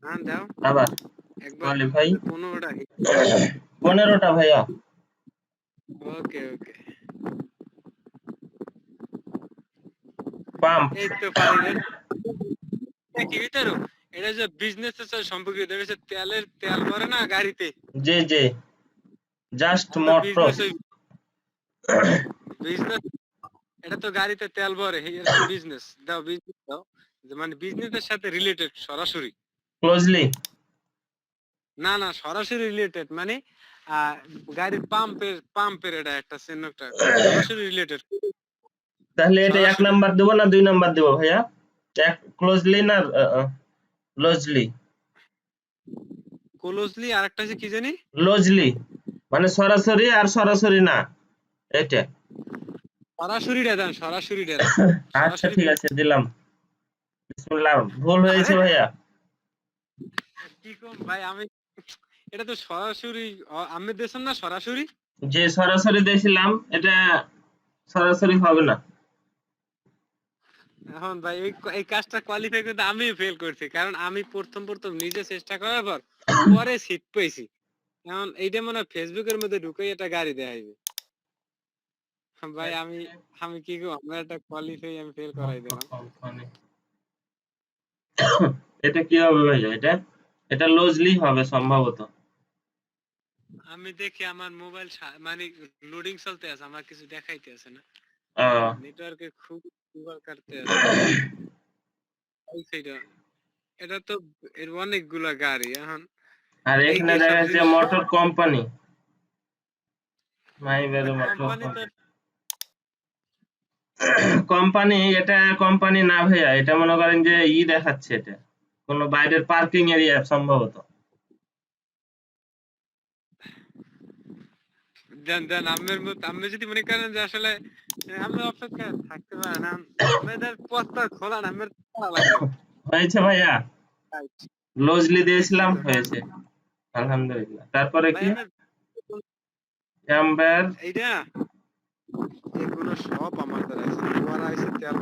হ্যাঁ দাও আবার একবার কোয়ালিফাই 15টা 15টা ভাইয়া। ওকে ওকে পাম্প এই তো পারি রে কি ভিতরো এটা যে বিজনেসের সাথে সম্পর্কিত এটা তেল ভরে না গাড়িতে জি জি জাস্ট এটা তো মোটর। বিজনেস বিজনেস এটা তো গাড়িতে তেল ভরে এর তো বিজনেস দাও বিজনেস দাও যে মানে বিজনেসের সাথে রিলেটেড সরাসরি ক্লোজলি না না সরাসরি রিলেটেড মানে গাড়ির পাম্পের এটা একটা চিহ্নটা সরাসরি রিলেটেড তাহলে এটা 1 সরাসরি নাম্বার দেব না 2 নাম্বার দেব ভাইয়া? এক ক্লোজলি না লজলি? ক্লোজলি আর একটা কি জানি লজলি মানে সরাসরি আর সরাসরি না এটা। সরাসরিটা দেন সরাসরিটা দেন আচ্ছা সরাসরি ঠিক আছে দিলাম। বিসমিল্লাহ। ভুল হয়েছে আরে ভাইয়া। কি কম ভাই আমি এটা তো সরাসরি আমি দেশেন না সরাসরি যে সরাসরি দিয়েছিলাম এটা সরাসরি হবে না। এখন ভাই এই কাজটা কোয়ালিফাই করতে আমি ফেল করছি কারণ আমি প্রথম নিজে চেষ্টা করার পর পরে সিট পেয়েছি এখন এইটা মনে হয় ফেসবুকের মধ্যে ঢুকে এটা গাড়ি দেখাইবে ভাই আমি আমি কি গো আমার একটা কোয়ালিফাই আমি ফেল করাই দিলাম এটা কি হবে ভাইয়া? এটা লজলি হবে সম্ভবত। আমি দেখি আমার মোবাইল মানে লোডিং চলতে আছে আমার কিছু দেখাইতে আছে না আহ, নেটওয়ার্কে খুব দুর্বল কাটতে আছে এই সেইটা এটা তো এর অনেকগুলা গাড়ি এখন আর এই এখানে এইসব দেখা যাচ্ছে জিনিস মোটর কোম্পানি মাইবারে মোটর কোম্পানি তো কোম্পানি। এটা কোম্পানি না ভাইয়া, এটা মনে করেন যে দেখাচ্ছে, এটা কোনো বাইরের পার্কিং এরিয়া সম্ভবত। দেন দেন আমের মত আমি যদি মনে করেন যে আসলে আমি অপেক্ষা থাকতে পারে না আমাদের পথটা খোলা না আমার লাগবে হয়েছে ভাইয়া, লজলি দিয়েছিলাম দেখছি তো হয়েছে আলহামদুলিল্লাহ। তারপরে ভাই কি আমি অ্যাম্বার? এইটা এগুলো সব আমার দ্বারা আছে ওরা আছে তেল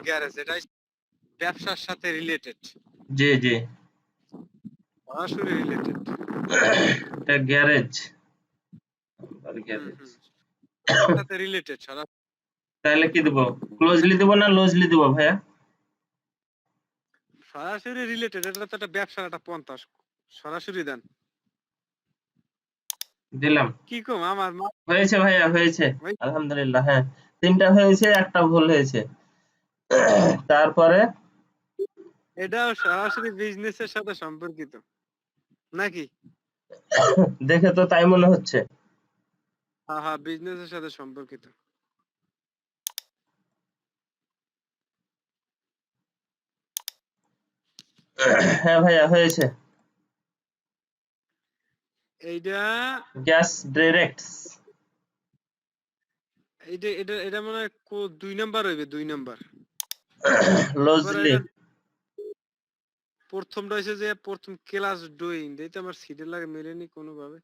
গ্যারেজ এটা ব্যবসার সাথে রিলেটেড জি জি সরাসরি রিলেটেড এটা গ্যারেজ, গ্যারেজ। সাথে রিলেটেড তাহলে কি দেব? ক্লোজলি দেব না লজলি দেব ভাইয়া? সরাসরি রিলেটেড এটা তো একটা ব্যবসার একটা পন্থা সরাসরি দেন দিলাম। কি কম আমার হয়েছে ভাইয়া হয়েছে ওই আলহামদুলিল্লাহ। হ্যাঁ 3টা হয়েছে, একটা ভুল হয়েছে। তারপরে এটাও সরাসরি বিজনেসের সাথে সম্পর্কিত নাকি দেখে তো তাই মনে হচ্ছে। হ্যাঁ হ্যাঁ বিজনেসের সাথে সম্পর্কিত হ্যাঁ ভাইয়া হয়েছে। এইটা গ্যাস ডাইরেক্টস এইটা এটা এটা মনে হয় 2 নাম্বার হইবে 2 নাম্বার লজলি। প্রথমটা হইছে যে প্রথম ক্লাস ডুইং এইটা আমার সিডে লাগে মেলেনি কোনো ভাবে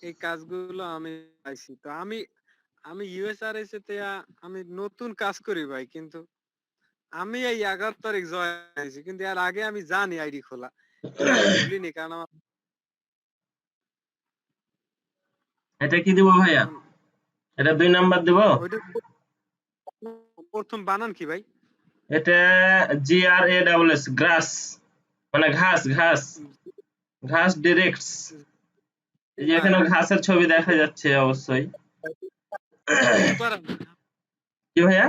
এই কাজগুলো আমি পাইছি তো আমি আমি ইউএসআরএস তে আমি নতুন কাজ করি ভাই কিন্তু আমি এই 11 তারিখ জয়েন হয়েছি কিন্তু এর আগে আমি জানি আইডি খোলা এটা আমি ভুলিনি কারণ আমার এটা কি দিব ভাইয়া? এটা 2 নাম্বার দেব? ওইটা প্রথম বানান কি ভাই? এটা GRASS গ্রাস মানে ঘাস ঘাস ঘাস ডাইরেক্টস। এই যে এখানে ঘাসের ছবি দেখা যাচ্ছে অবশ্যই। কি ভাইয়া?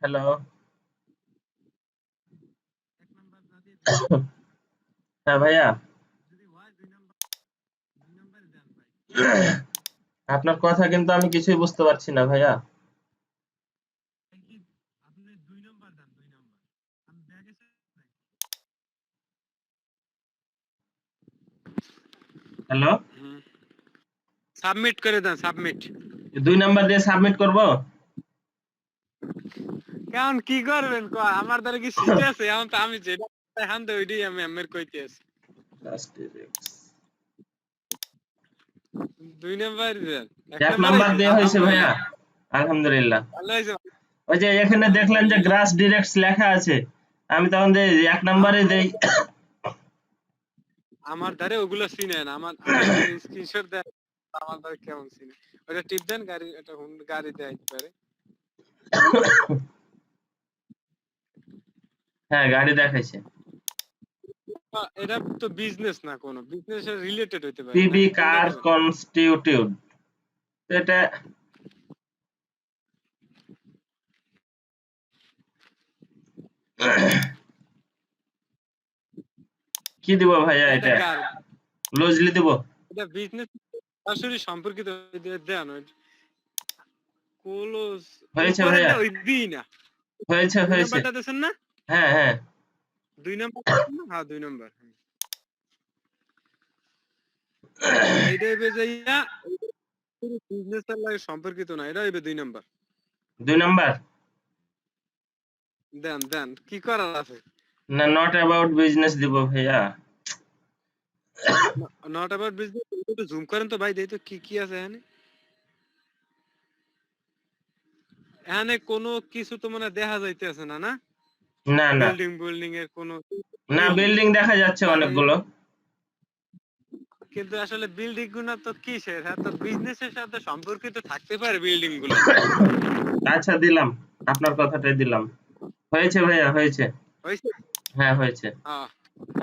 হ্যালো হ্যাঁ ভাইয়া আপনার কথা কিন্তু আমি কিছুই বুঝতে পারছি না ভাইয়া। হ্যালো সাবমিট করে দেন সাবমিট 2 নাম্বার দিয়ে সাবমিট করব? কারণ কি করবেন আমার দ্বারা কি সিট আছে এখন তো আমি যেটা দেখান তো ওইটাই আমি আমের কইতে আছি ঘাস ডাইরেক্টস 2 নাম্বার দেন, 1 এক নাম্বার নাম্বার হইছে দেওয়া হয়েছে ভাইয়া, আলহামদুলিল্লাহ। আলহামদুলিল্লাহ। ভালো হইছে। ওই যে এখানে দেখলেন যে আলহামদুলিল্লাহ। গ্রাস ডিরেক্টস লেখা আছে, আমি তখন এক নাম্বারে দেই। আমার ধারে ওগুলো চিনে না, আমার স্ক্রিনশট দেন, আমার ধারে কেমন চিনে। ওটা টিপ দেন, গাড়ি এটা গাড়ি দেয় পারে। হ্যাঁ গাড়ি দেখাইছে। এটা তো বিজনেস না, কোনো বিজনেস রিলেটেড হইতে পারে পিবি নাকি কোনটা কার দিবেন? কনস্টিটিউট, এটা কি দিব ভাইয়া? এটা এটা কার? লুজলি দিব? এটা বিজনেস সরাসরি সম্পর্কিত দেন। কোলোস হয়েছে ভাইয়া, উপরেরটা ওই দিই না। হয়েছে 2 হয়েছে। নাম্বারটা দেন না? হ্যাঁ হ্যাঁ 2 নাম্বার না? হ্যাঁ 2 নাম্বার। এইটা হইবে যাইয়া বিজনেস এর লাগে সম্পর্কিত না, এটা হইবে 2 নাম্বার। 2 নাম্বার দেন দেন, কি করার আছে? না, নট অ্যাবাউট বিজনেস দিব ভাইয়া। নট অ্যাবাউট বিজনেস, একটু জুম করেন তো ভাই, দেই তো কি কি আছে এখানে। এখানে কোনো কিছু তো মানে দেখা যাইতেছে না, না? না না বিল্ডিং এর কোনো না, নেই। বিল্ডিং দেখা যাচ্ছে গাড়ি, অনেকগুলো। কিন্তু আসলে বিল্ডিং গুলো তো কিসের? হ্যাঁ, তো বিজনেসের সাথে সম্পর্কিত থাকতে পারে বিল্ডিং গুলো। আচ্ছা দিলাম, আপনার কথাটাই দিলাম। হয়েছে ভাইয়া, হয়েছে। হইছে? হ্যাঁ হয়েছে, হ্যাঁ।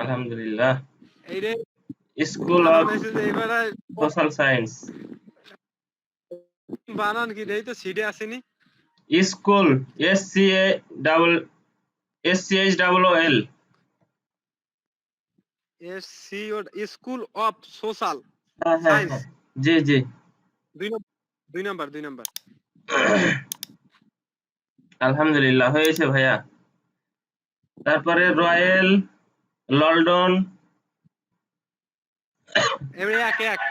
আলহামদুলিল্লাহ। এইরে স্কুল বানান অফ হয়েছে যে এবারে সোশ্যাল সায়েন্স। বানান কি দেই তো সিডে আসেনি। School, S C A double, S C H double O L. S C O, school of social হ্যাঁ হ্যাঁ সায়েন্স। হ্যাঁ, জি জি। 2 নাম্বার, 2 নাম্বার, 2 নাম্বার। আলহামদুলিল্লাহ হয়েছে ভাইয়া। তারপরে রয়্যাল লন্ডন। এবারে এক এক,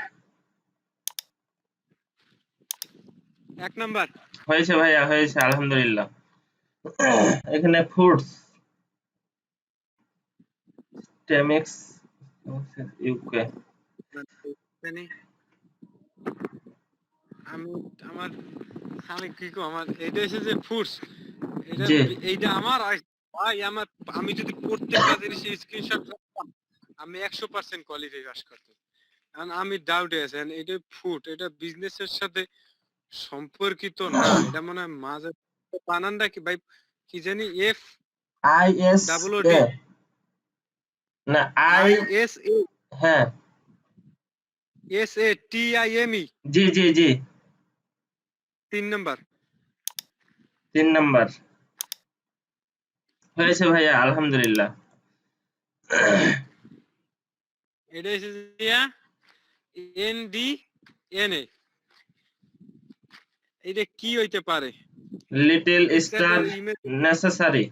1 নাম্বার। হয়েছে ভাইয়া, হয়েছে আলহামদুলিল্লাহ। এখানে ফুডস, টেমিক্স, ইউকে। জানি আমি, আমার, আমি কি কো, আমার এটা এসে যে ফুডস, এটা জি এইটা আমার ভাই, আমার আমি যদি প্রত্যেকটা জিনিসের স্ক্রিনশট রাখতাম, আমি 100% কোয়ালিফাই পাস করতাম। কারণ আমি ডাউটে আছি, এটা ফুড, এটা বিজনেসের সাথে সম্পর্কিত না। এটা মনে হয় মাঝে বানানটা কি ভাই, কি জানি, F I S double O A, D, না আই, আই এস এ, হ্যাঁ S A T I M E. জি জি জি। 3 নাম্বার। 3 নাম্বার হয়েছে ভাইয়া, আলহামদুলিল্লাহ। এটা এসে এন ডি এন এ, এটা কি হইতে পারে? লিটল এটা তো star image, necessary,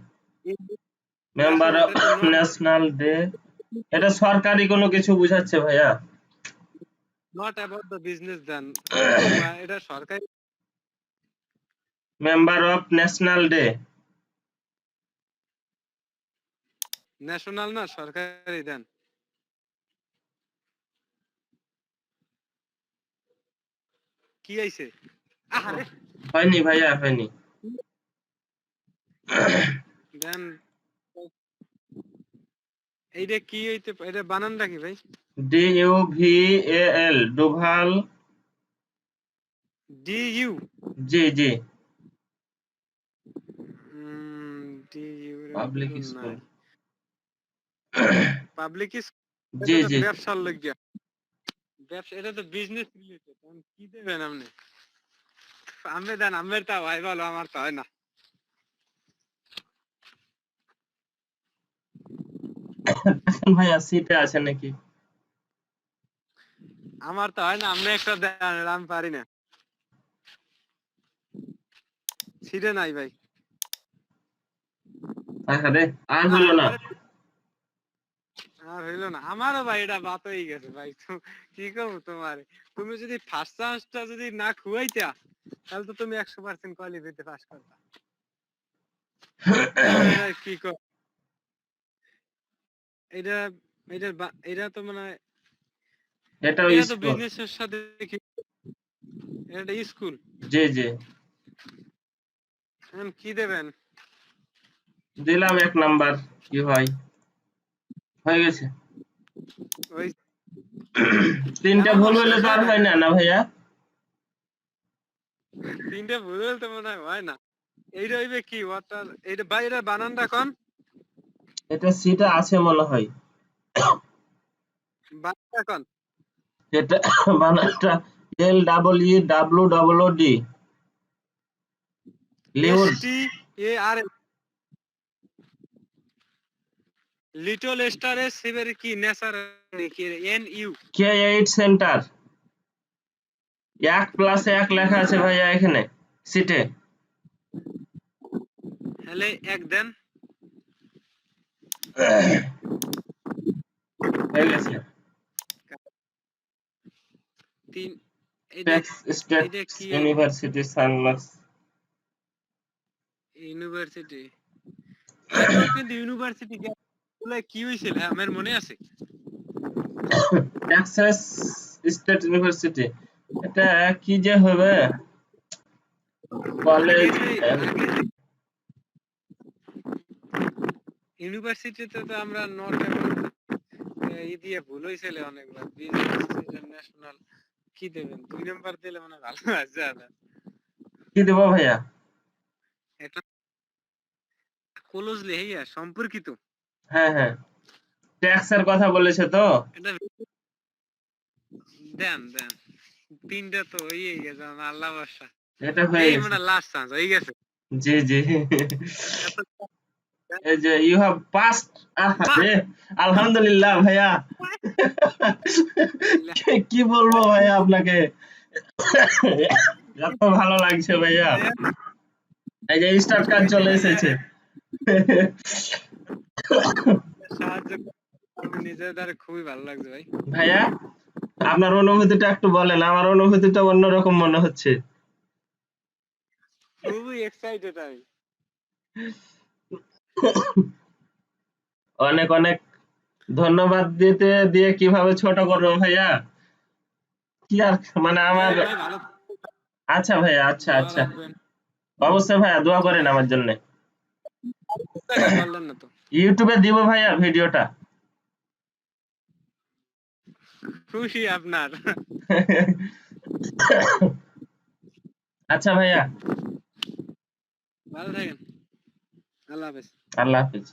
member national, of এটা তো নট, ন্যাশনাল ডে। এটা সরকারি কোনো কিছু বুঝাচ্ছে ভাইয়া। নট অ্যাবাউট দ্য বিজনেস দেন, কি করবো এটা সরকারি। Member of national day. National না, সরকারি দেন। কি আইছে? আরে হয়নি ভাইয়া, হয়নি। দেন, এইটা কি হইতে এটা বানানটা কি ভাই? D U V A L, Duval. D U, জি জি, ডি ইউ এর মধ্যে পাবলিক তো স্কুল। নাই। পাবলিক জি এটা তো জি। ব্যবসার লাগিয়া, ব্যবসা, এটা তো বিজনেস রিলেটেড। কি দেবেন আপনি? আমি দেন, আমার তা ভাই ভালো, আমার তো হয় না। দেখেন ভাইয়া সিটে আছে নাকি। আমার তো হয় না, আপনি একটা দেন, আমি পারি না। ছিটে নাই ভাই। আরে আর হলো না। আমার আর হইলো না, আমারও ভাই এটা বাত হয়ে গেছে ভাই। তো কি করবো তোমার, তুমি যদি ফার্স্ট চান্সটা যদি না খুয়াইতা, তাহলে তো তুমি 100% কোয়ালিফাইতে পাস করতা। এখন এটা কি কর, এটা এটা এটা তো মানে এটাও এটা তো স্কুল। বিজনেসের সাথে এটা স্কুল। জি জি এখন কি দেবেন? দিলাম 1 নাম্বার, কি হয়? হয়ে গেছে। ওই 3টা আমার ভুল হলে শেষ তো হয় আর নাই। হয় না না ভাইয়া? 3টা ভুল হলে তো মনে হয় না। এইটা হইবে কি ওয়াটার, এইটা বাইরে বানানটা কোন? এটা সিটা আছে মনে হয়। বানানটা কোন? এটা বানানটা LWWD, লিউড। STAR, লিটল স্টারের সেভের কি নেচার কি NU? K8 সেন্টার 1+1 লেখা আছে ভাইয়া এখানে সিটে। হলে এক দেন। হয়ে গেছে। 3 এইটা টেক্স স্টেট এইটা কি ইউনিভার্সিটি সানমার্স। ইউনিভার্সিটি? আগেও কিন্তু ইউনিভার্সিটি গুলো কি হইছিল আমার মনে আছে। টেক্সাস স্টেট ইউনিভার্সিটি, এটা কি যে হবে আগে কলেজ। যে আগে ইউনিভার্সিটিতে তো আমরা নট এই দিয়ে ভুল হয়েছিল অনেকবার। বিজনেস ইন্টারন্যাশনাল কি দেবেন? 2 নাম্বার দিলে মানে ভালো আছে না। কি দেব ভাইয়া? এটা ক্লোজলি হইয়া সম্পর্কিত। হ্যাঁ হ্যাঁ, ট্যাক্সের কথা বলেছে তো। এটা দেন দেন। 3টা তো হইয়ে গেছে, আল্লাহ ভরসা। এটা হয়ে এই গেছে। মানে লাস্ট চান্স হয়ে গেছে। জি জি এত এই যে ইউ হ্যাভ পাসড। বাহ! আরে আলহামদুলিল্লাহ ভাইয়া। কি বলবো ভাইয়া আপনাকে, এত ভালো লাগছে ভাইয়া। এই যে স্টার্ট কার্ড সত্যি চলে ভাইয়া এসেছে। সাহায্য করে আমি নিজের দ্বারা খুবই ভালো লাগছে ভাই। ভাইয়া আপনার অনুভূতিটা একটু বলেন, আমার অনুভূতিটা অন্যরকম মনে হচ্ছে। খুবই এক্সাইটেড আমি। অনেক অনেক ধন্যবাদ দিতে দিয়ে কিভাবে ছোট করবো ভাইয়া, কি আর মানে আমার। যাই ভাই, ভালো আচ্ছা ভাইয়া, আচ্ছা দোয়া আচ্ছা, রাখবেন। অবশ্যই ভাইয়া দোয়া ঠিক করেন আছে। আমার জন্য। কোথায় বললেন না তো। ইউটিউবে দিব ভাইয়া ভিডিওটা। খুশি আপনার। আচ্ছা ভাইয়া, ভালো থাকেন। আল্লাহ হাফেজ। আল্লাহ হাফিজ।